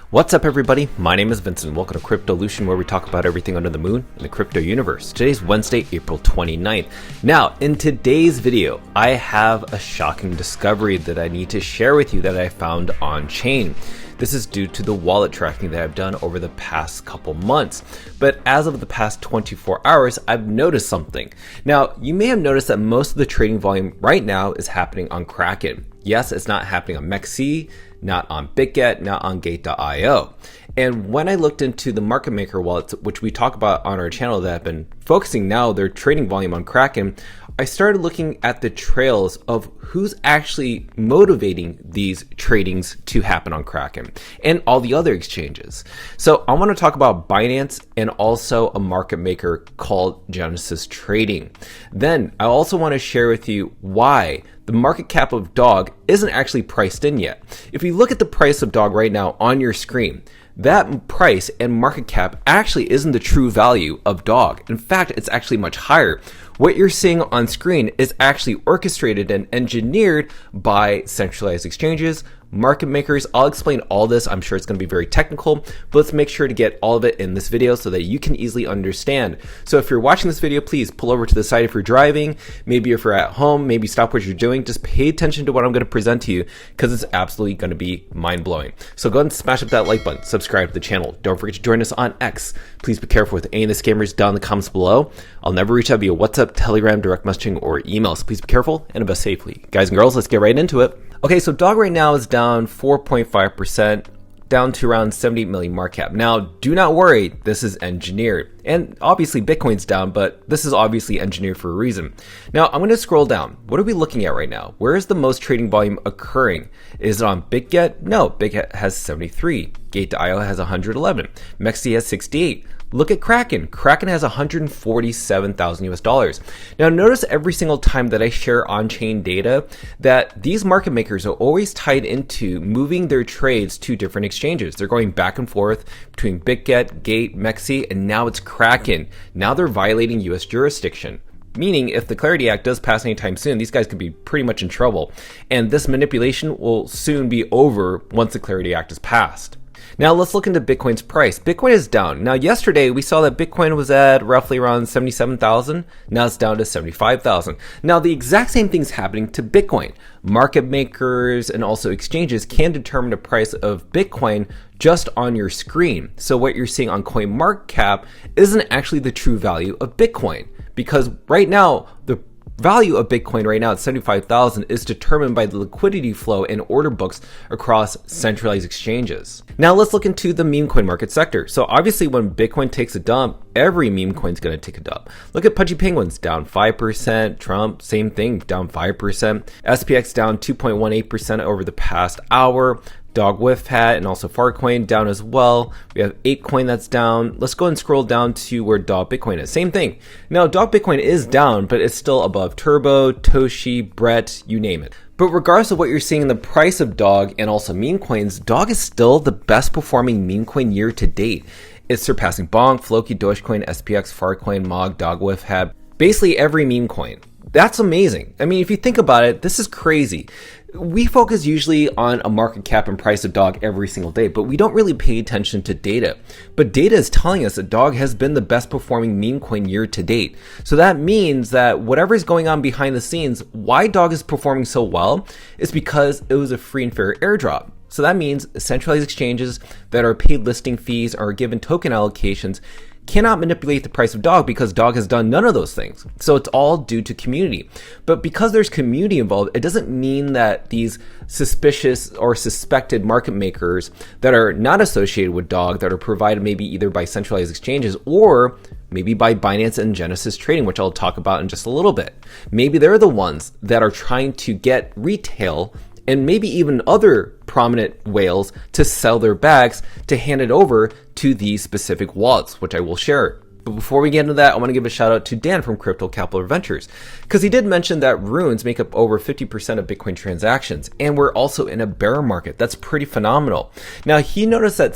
What's up everybody, my name is Vincent. Welcome to Cryptolution, where we talk about everything under the moon in the crypto universe. Today's Wednesday, April 29th. Now, in today's video, I have a shocking discovery that I need to share with you that I found on chain. This is due to the wallet tracking that I've done over the past couple months. But as of the past 24 hours, I've noticed something. Now, you may have noticed that most of the trading volume right now is happening on Kraken. Yes, it's not happening on MEXC, not on BitGet, not on Gate.io. And when I looked into the market maker wallets, which we talk about on our channel that have been focusing now their trading volume on Kraken, I started looking at the trails of who's actually motivating these tradings to happen on Kraken and all the other exchanges. So I want to talk about Binance and also a market maker called Genesis Trading. Then I also want to share with you why the market cap of Dog isn't actually priced in yet. If you look at the price of Dog right now on your screen, that price and market cap actually isn't the true value of Dog. In fact, it's actually much higher. What you're seeing on screen is actually orchestrated and engineered by centralized exchanges, market makers. I'll explain all this. I'm sure it's going to be very technical, but let's make sure to get all of it in this video so that you can easily understand. So if you're watching this video, please pull over to the side if you're driving. Maybe if you're at home, maybe stop what you're doing. Just pay attention to what I'm going to present to you because it's absolutely going to be mind-blowing. So go ahead and smash up that like button, subscribe to the channel. Don't forget to join us on X. Please be careful with any of the scammers down in the comments below. I'll never reach out via WhatsApp, Telegram, direct messaging, or email. So please be careful and invest safely. Guys and girls, let's get right into it. Okay, so Dog right now is down 4.5%, down to around 78 million market cap. Now, do not worry, this is engineered. And obviously Bitcoin's down, but this is obviously engineered for a reason. Now, I'm going to scroll down. What are we looking at right now? Where is the most trading volume occurring? Is it on BitGet? No, BitGet has 73. Gate.io has 111. MEXC has 68. Look at Kraken. Kraken has 147,000 US dollars. Now notice every single time that I share on-chain data that these market makers are always tied into moving their trades to different exchanges. They're going back and forth between BitGet, Gate, MEXC, and now it's Kraken. Now they're violating US jurisdiction. Meaning if the Clarity Act does pass anytime soon, these guys could be pretty much in trouble. And this manipulation will soon be over once the Clarity Act is passed. Now let's look into Bitcoin's price. Bitcoin is down. Now yesterday we saw that Bitcoin was at roughly around 77,000. Now it's down to 75,000. Now the exact same thing's happening to Bitcoin. Market makers and also exchanges can determine the price of Bitcoin just on your screen. So what you're seeing on CoinMarketCap isn't actually the true value of Bitcoin, because right now the value of Bitcoin right now at 75,000 is determined by the liquidity flow and order books across centralized exchanges. Now let's look into the meme coin market sector. So obviously when Bitcoin takes a dump, every meme coin is going to take a dump. Look at Pudgy Penguins, down 5%. Trump, same thing, down 5%. SPX down 2.18% over the past hour. Dog Whiff Hat and also Farcoin down as well. We have ApeCoin that's down. Let's go and scroll down to where Dog Bitcoin is. Same thing. Now Dog Bitcoin is down, but it's still above Turbo, Toshi, Brett, you name it. But regardless of what you're seeing in the price of Dog and also meme coins, Dog is still the best performing meme coin year to date. It's surpassing Bonk, Floki, Dogecoin, SPX, Farcoin, Mog, Dog Whiff Hat, basically every meme coin. That's amazing. I mean, if you think about it, this is crazy. We focus usually on a market cap and price of Dog every single day, but we don't really pay attention to data. But data is telling us that Dog has been the best performing meme coin year to date. So that means that whatever is going on behind the scenes, why Dog is performing so well is because it was a free and fair airdrop. So that means centralized exchanges that are paid listing fees or given token allocations cannot manipulate the price of Dog because Dog has done none of those things. So it's all due to community. But because there's community involved, it doesn't mean that these suspicious or suspected market makers that are not associated with Dog, that are provided maybe either by centralized exchanges or maybe by Binance and Genesis Trading, which I'll talk about in just a little bit. Maybe they're the ones that are trying to get retail and maybe even other prominent whales to sell their bags to hand it over to these specific wallets, which I will share. But before we get into that, I want to give a shout out to Dan from Crypto Capital Ventures, because he did mention that runes make up over 50% of Bitcoin transactions, and we're also in a bear market. That's pretty phenomenal. Now, he noticed that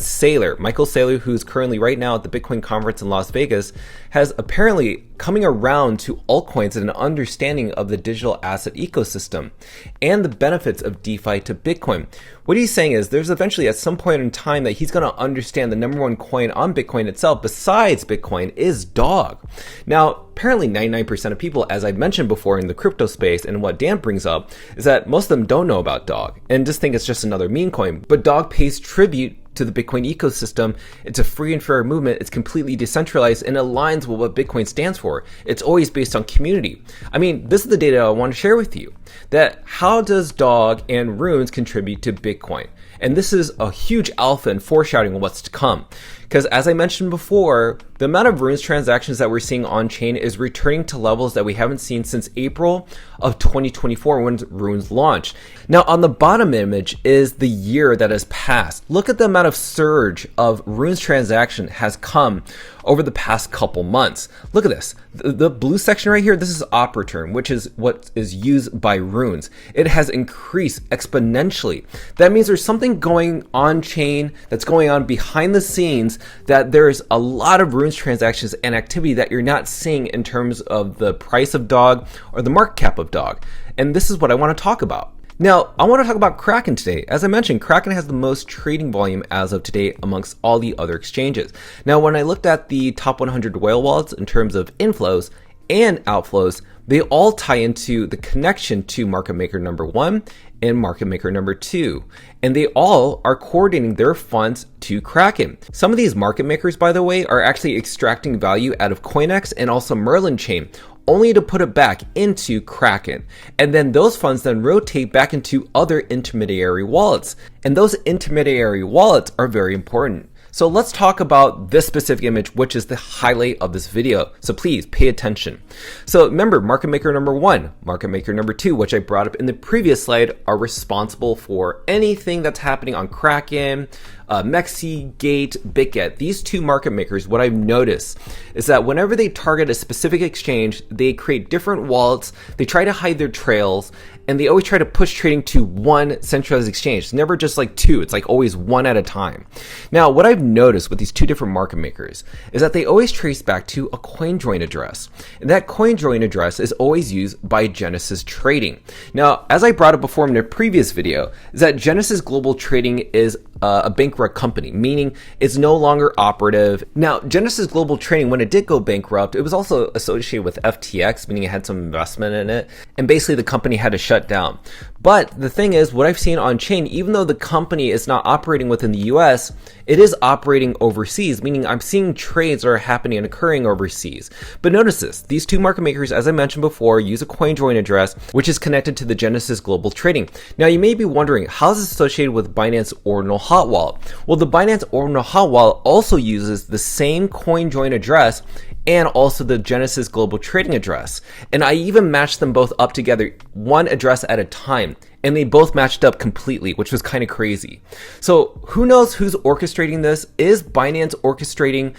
Michael Saylor, who's currently right now at the Bitcoin conference in Las Vegas, has apparently coming around to altcoins and an understanding of the digital asset ecosystem and the benefits of DeFi to Bitcoin. What he's saying is there's eventually at some point in time that he's going to understand the number one coin on Bitcoin itself besides Bitcoin is Dog. Now, apparently 99% of people, as I mentioned before in the crypto space and what Dan brings up, is that most of them don't know about Dog and just think it's just another meme coin. But Dog pays tribute to the Bitcoin ecosystem. It's a free and fair movement. It's completely decentralized and aligns with what Bitcoin stands for. It's always based on community. I mean, this is the data I want to share with you. That how does Dog and Runes contribute to Bitcoin? And this is a huge alpha and foreshadowing of what's to come. Because as I mentioned before, the amount of Runes transactions that we're seeing on chain is returning to levels that we haven't seen since April of 2024 when Runes launched. Now on the bottom image is the year that has passed. Look at the amount of surge of Runes transaction has come over the past couple months. Look at this. The blue section right here, this is op return, which is what is used by Runes. It has increased exponentially. That means there's something going on chain that's going on behind the scenes, that there's a lot of Runes transactions and activity that you're not seeing in terms of the price of Dog or the market cap of Dog. And this is what I want to talk about. Now, I want to talk about Kraken today. As I mentioned, Kraken has the most trading volume as of today amongst all the other exchanges. Now, when I looked at the top 100 whale wallets in terms of inflows and outflows, they all tie into the connection to market maker number 1 and market maker number 2. And they all are coordinating their funds to Kraken. Some of these market makers, by the way, are actually extracting value out of CoinEx and also Merlin chain, only to put it back into Kraken. And then those funds then rotate back into other intermediary wallets. And those intermediary wallets are very important. So let's talk about this specific image, which is the highlight of this video. So please pay attention. So remember, market maker number 1, market maker number 2, which I brought up in the previous slide, are responsible for anything that's happening on Kraken, Mexi, Gate, BitGet. These two market makers, what I've noticed is that whenever they target a specific exchange, they create different wallets, they try to hide their trails, and they always try to push trading to one centralized exchange. It's never just like two, it's like always one at a time. Now, what I've noticed with these two different market makers is that they always trace back to a coin join address. And that coin join address is always used by Genesis Trading. Now, as I brought up before in the previous video, is that Genesis Global Trading is a bankrupt company, meaning it's no longer operative. Now, Genesis Global Trading, when it did go bankrupt, it was also associated with FTX, meaning it had some investment in it, and basically the company had to shut down. But the thing is, what I've seen on chain, even though the company is not operating within the US, it is operating overseas, meaning I'm seeing trades that are happening and occurring overseas. But notice this, these two market makers, as I mentioned before, use a coin join address, which is connected to the Genesis Global Trading. Now, you may be wondering, how is this associated with Binance Ordinal Hot Wallet? Well, the Binance Ordinal Hot Wallet also uses the same coin join address and also the Genesis Global Trading address. And I even matched them both up together, one address at a time, and they both matched up completely, which was kind of crazy. So who knows who's orchestrating this? Is Binance orchestrating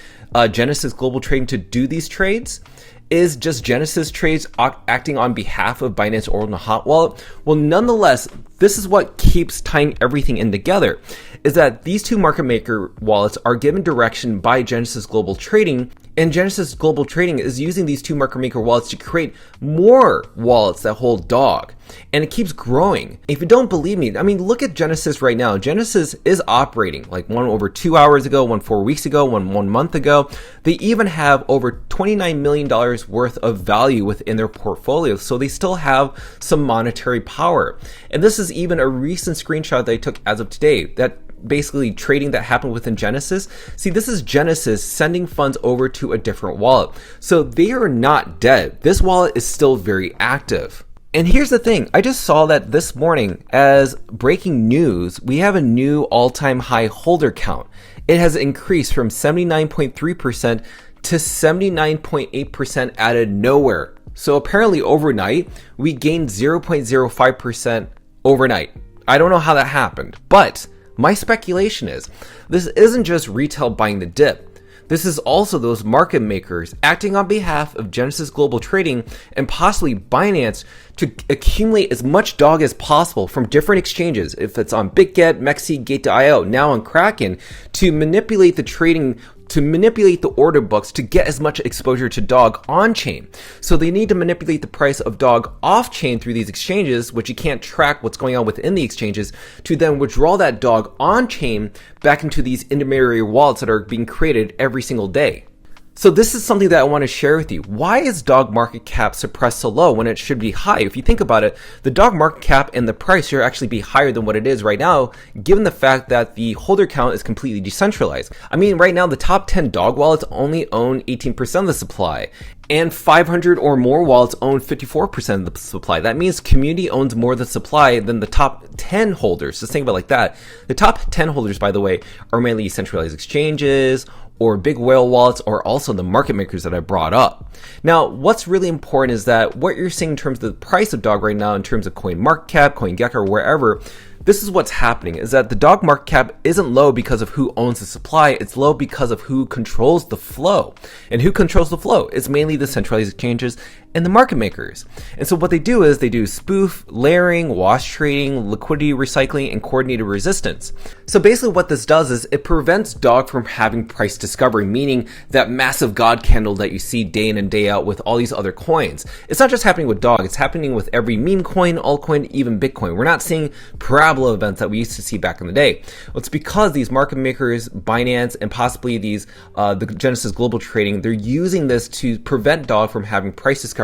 Genesis Global Trading to do these trades? Is just Genesis Trades acting on behalf of Binance Ordinal Hot Wallet? Well, nonetheless, this is what keeps tying everything in together, is that these two market maker wallets are given direction by Genesis Global Trading, and Genesis Global Trading is using these two market maker wallets to create more wallets that hold Dog. And it keeps growing. If you don't believe me, I mean, look at Genesis right now. Genesis is operating, like one over 2 hours ago, one 4 weeks ago, one month ago. They even have over $29 million worth of value within their portfolio. So they still have some monetary power. And this is even a recent screenshot that I took as of today, that basically trading that happened within Genesis. See, this is Genesis sending funds over to a different wallet. So they are not dead. This wallet is still very active. And here's the thing, I just saw that this morning as breaking news, we have a new all-time high holder count. It has increased from 79.3% to 79.8% out of nowhere. So apparently overnight, we gained 0.05% overnight. I don't know how that happened, but my speculation is this isn't just retail buying the dip. This is also those market makers acting on behalf of Genesis Global Trading and possibly Binance to accumulate as much Dog as possible from different exchanges, if it's on BitGet, Mexi, Gate.io, now on Kraken, to manipulate the trading to manipulate the order books to get as much exposure to dog on chain. So they need to manipulate the price of dog off chain through these exchanges, which you can't track what's going on within the exchanges, to then withdraw that dog on chain back into these intermediary wallets that are being created every single day. So this is something that I want to share with you. Why is dog market cap suppressed so low when it should be high? If you think about it, the dog market cap and the price should actually be higher than what it is right now, given the fact that the holder count is completely decentralized. I mean, right now, the top 10 dog wallets only own 18% of the supply, and 500 or more wallets own 54% of the supply. That means community owns more of the supply than the top 10 holders. Just think about it like that. The top 10 holders, by the way, are mainly centralized exchanges, or big whale wallets, or also the market makers that I brought up. Now, what's really important is that what you're seeing in terms of the price of dog right now, in terms of coin market cap, CoinGecko, or wherever, this is what's happening, is that the dog market cap isn't low because of who owns the supply, it's low because of who controls the flow. And who controls the flow? It's mainly the centralized exchanges and the market makers. And so what they do is they do spoof, layering, wash trading, liquidity recycling, and coordinated resistance. So basically what this does is it prevents dog from having price discovery, meaning that massive God candle that you see day in and day out with all these other coins. It's not just happening with dog, it's happening with every meme coin, altcoin, even Bitcoin. We're not seeing parabola events that we used to see back in the day. Well, it's because these market makers, Binance, and possibly these the Genesis Global Trading, they're using this to prevent dog from having price discovery.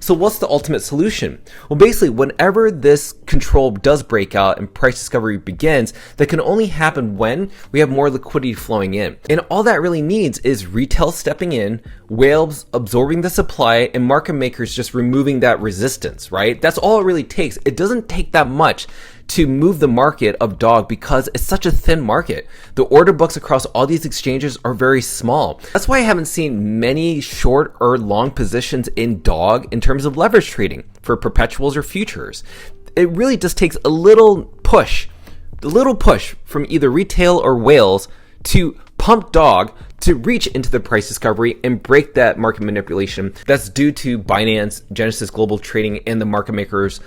So what's the ultimate solution? Well, basically, whenever this control does break out and price discovery begins, that can only happen when we have more liquidity flowing in. And all that really needs is retail stepping in, whales absorbing the supply, and market makers just removing that resistance, right? That's all it really takes. It doesn't take that much to move the market of dog because it's such a thin market. The order books across all these exchanges are very small. That's why I haven't seen many short or long positions in dog in terms of leverage trading for perpetuals or futures. It really just takes a little push from either retail or whales to pump dog to reach into the price discovery and break that market manipulation that's due to Binance, Genesis Global Trading, and the market makers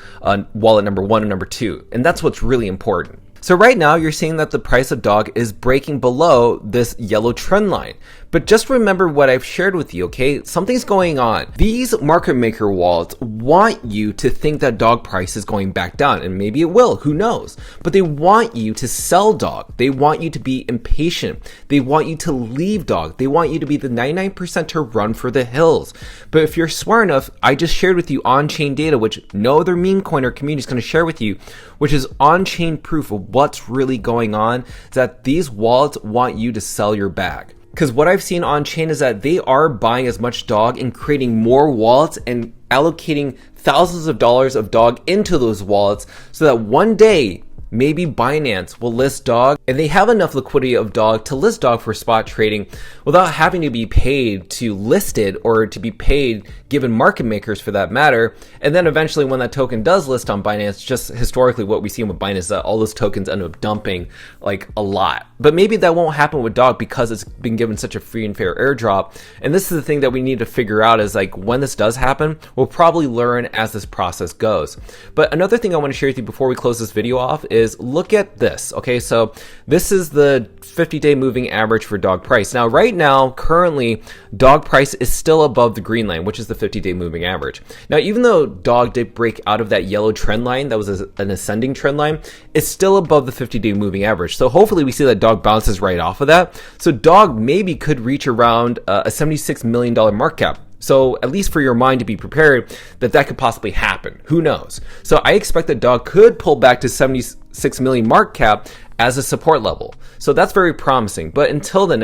wallet number 1 and number 2. And that's what's really important. So right now you're seeing that the price of dog is breaking below this yellow trend line. But just remember what I've shared with you, okay? Something's going on. These market maker wallets want you to think that dog price is going back down, and maybe it will, who knows? But they want you to sell dog. They want you to be impatient. They want you to leave dog. They want you to be the 99% to run for the hills. But if you're smart enough, I just shared with you on-chain data, which no other meme coin or community is going to share with you, which is on-chain proof of what's really going on, is that these wallets want you to sell your bag. Because what I've seen on chain is that they are buying as much dog and creating more wallets and allocating thousands of dollars of dog into those wallets so that one day maybe Binance will list dog and they have enough liquidity of dog to list dog for spot trading without having to be paid to list it or to be paid given market makers for that matter. And then eventually when that token does list on Binance, just historically what we see with Binance is that all those tokens end up dumping like a lot. But maybe that won't happen with dog because it's been given such a free and fair airdrop. And this is the thing that we need to figure out is like when this does happen, we'll probably learn as this process goes. But another thing I want to share with you before we close this video off is look at this. Okay, so this is the 50-day moving average for dog price. Now, right now, currently, dog price is still above the green line, which is the 50-day moving average. Now, even though dog did break out of that yellow trend line, that was an ascending trend line, it's still above the 50-day moving average. So hopefully we see that dog bounces right off of that. So dog maybe could reach around a $76 million market cap. So at least for your mind to be prepared that that could possibly happen. Who knows? So I expect that dog could pull back to 76 million market cap as a support level. So that's very promising. But until then,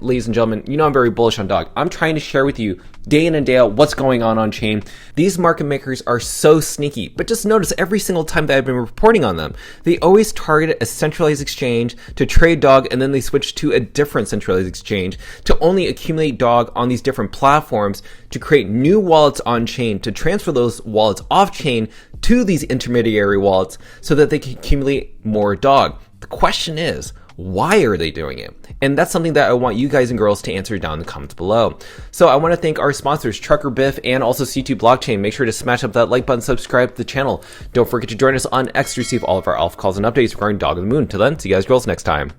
ladies and gentlemen, you know I'm very bullish on dog. I'm trying to share with you day in and day out what's going on chain. These market makers are so sneaky, but just notice every single time that I've been reporting on them, they always target a centralized exchange to trade dog, and then they switch to a different centralized exchange to only accumulate dog on these different platforms to create new wallets on chain, to transfer those wallets off chain to these intermediary wallets so that they can accumulate more dog. The question is, why are they doing it? And that's something that I want you guys and girls to answer down in the comments below. So I want to thank our sponsors, Trucker Biff and also C2 Blockchain. Make sure to smash up that like button, subscribe to the channel. Don't forget to join us on X to receive all of our alpha calls and updates regarding Dog of the Moon. Till then, see you guys girls next time.